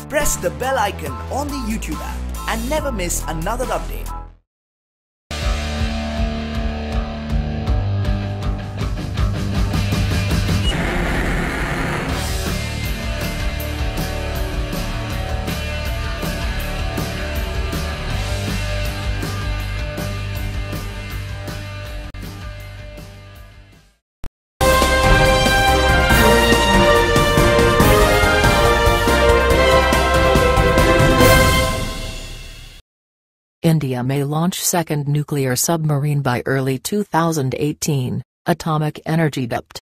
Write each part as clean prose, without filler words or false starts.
press the bell icon on the YouTube app and never miss another update. India may launch second nuclear submarine by early 2018, Atomic Energy Dept.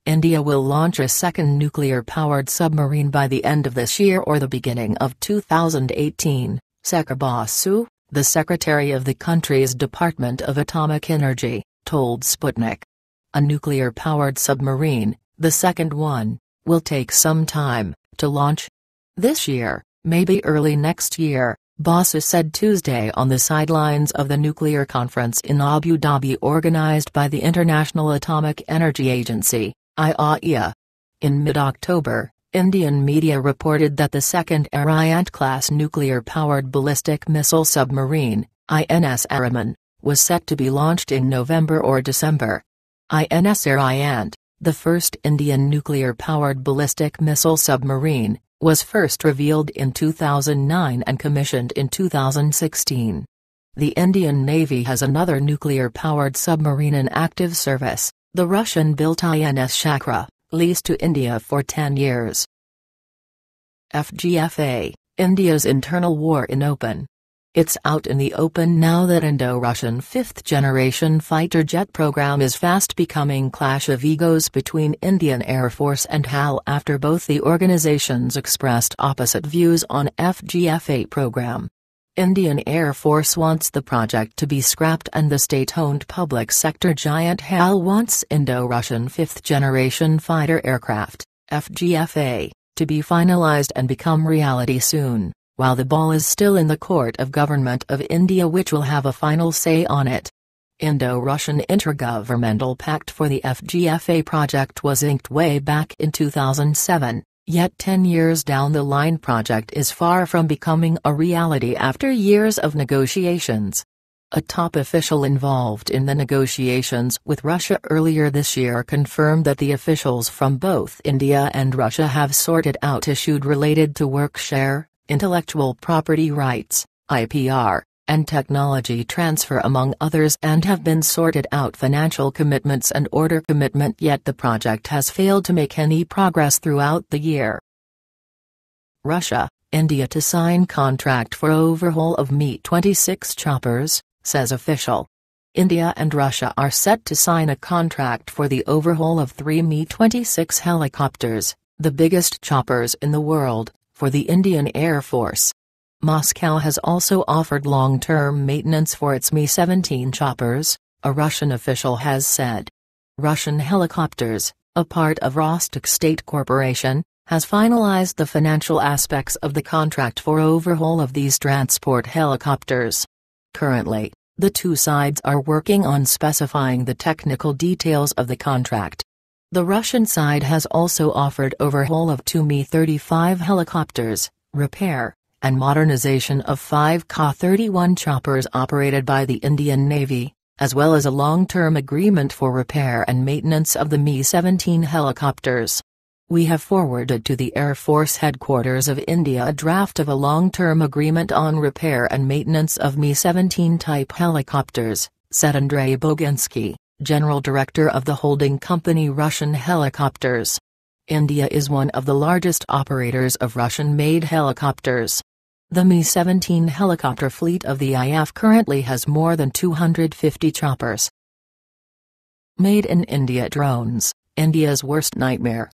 India will launch a second nuclear-powered submarine by the end of this year or the beginning of 2018, Sekhar Basu, the secretary of the country's Department of Atomic Energy, told Sputnik. A nuclear-powered submarine, the second one, will take some time to launch. This year, maybe early next year, Basu said Tuesday on the sidelines of the nuclear conference in Abu Dhabi organized by the International Atomic Energy Agency, IAEA. In mid-October, Indian media reported that the second Ariant-class nuclear-powered ballistic missile submarine, INS Ariman, was set to be launched in November or December. INS Ariant, the first Indian nuclear-powered ballistic missile submarine, was first revealed in 2009 and commissioned in 2016. The Indian Navy has another nuclear-powered submarine in active service, the Russian-built INS Shakra, leased to India for 10 years. FGFA, India's internal war in open. It's out in the open now that Indo-Russian fifth-generation fighter jet program is fast becoming clash of egos between Indian Air Force and HAL after both the organizations expressed opposite views on FGFA program. Indian Air Force wants the project to be scrapped and the state-owned public sector giant HAL wants Indo-Russian fifth-generation fighter aircraft, FGFA, to be finalized and become reality soon, while the ball is still in the court of Government of India which will have a final say on it. Indo-Russian Intergovernmental Pact for the FGFA project was inked way back in 2007, yet 10 years down the line project is far from becoming a reality after years of negotiations. A top official involved in the negotiations with Russia earlier this year confirmed that the officials from both India and Russia have sorted out issues related to work share, intellectual property rights, IPR, and technology transfer among others and have been sorted out financial commitments and order commitment yet the project has failed to make any progress throughout the year. Russia, India to sign contract for overhaul of Mi-26 choppers, says official. India and Russia are set to sign a contract for the overhaul of 3 Mi-26 helicopters, the biggest choppers in the world, for the Indian Air Force. Moscow has also offered long-term maintenance for its Mi-17 choppers, a Russian official has said. Russian Helicopters, a part of Rostec State Corporation, has finalized the financial aspects of the contract for overhaul of these transport helicopters. Currently, the two sides are working on specifying the technical details of the contract. The Russian side has also offered overhaul of 2 Mi-35 helicopters, repair, and modernization of 5 Ka-31 choppers operated by the Indian Navy, as well as a long-term agreement for repair and maintenance of the Mi-17 helicopters. We have forwarded to the Air Force Headquarters of India a draft of a long-term agreement on repair and maintenance of Mi-17 type helicopters, said Andrei Boginsky, General Director of the holding company Russian Helicopters. India is one of the largest operators of Russian-made helicopters. The Mi-17 helicopter fleet of the IAF currently has more than 250 choppers. Made in India drones, India's worst nightmare.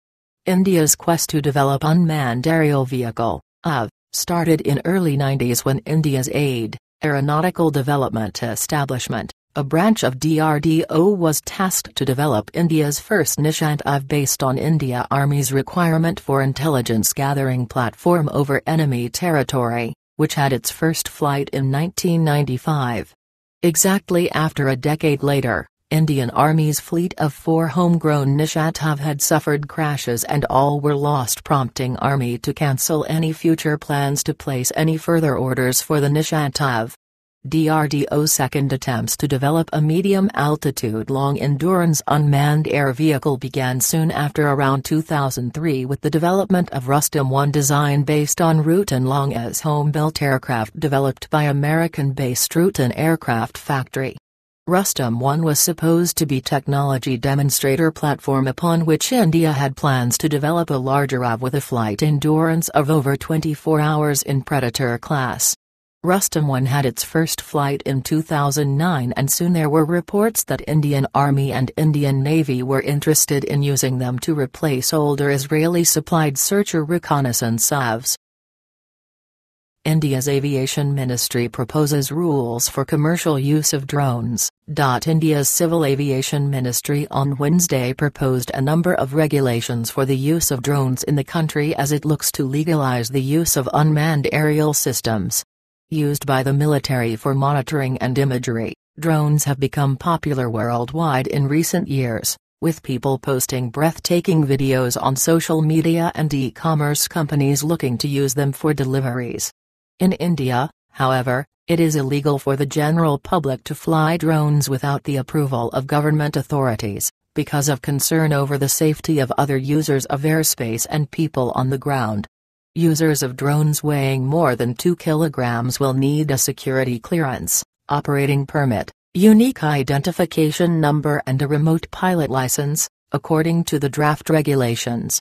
India's quest to develop unmanned aerial vehicle, AV, started in early 90s when India's AID, Aeronautical Development Establishment, a branch of DRDO was tasked to develop India's first Nishant AV based on India Army's requirement for intelligence gathering platform over enemy territory, which had its first flight in 1995. Exactly after a decade later, Indian Army's fleet of 4 homegrown Nishatav had suffered crashes and all were lost, prompting Army to cancel any future plans to place any further orders for the Nishatav. DRDO's second attempts to develop a medium-altitude long-endurance unmanned air vehicle began soon after around 2003 with the development of Rustam-1 design based on Rutan Long's home-built aircraft developed by American-based Rutan Aircraft Factory. Rustam-1 was supposed to be technology demonstrator platform upon which India had plans to develop a larger UAV with a flight endurance of over 24 hours in Predator class. Rustam-1 had its first flight in 2009 and soon there were reports that Indian Army and Indian Navy were interested in using them to replace older Israeli-supplied searcher reconnaissance UAVs. India's Aviation Ministry proposes rules for commercial use of drones. India's Civil Aviation Ministry on Wednesday proposed a number of regulations for the use of drones in the country as it looks to legalize the use of unmanned aerial systems. Used by the military for monitoring and imagery, drones have become popular worldwide in recent years, with people posting breathtaking videos on social media and e-commerce companies looking to use them for deliveries. In India, however, it is illegal for the general public to fly drones without the approval of government authorities, because of concern over the safety of other users of airspace and people on the ground. Users of drones weighing more than 2 kilograms will need a security clearance, operating permit, unique identification number and a remote pilot license, according to the draft regulations.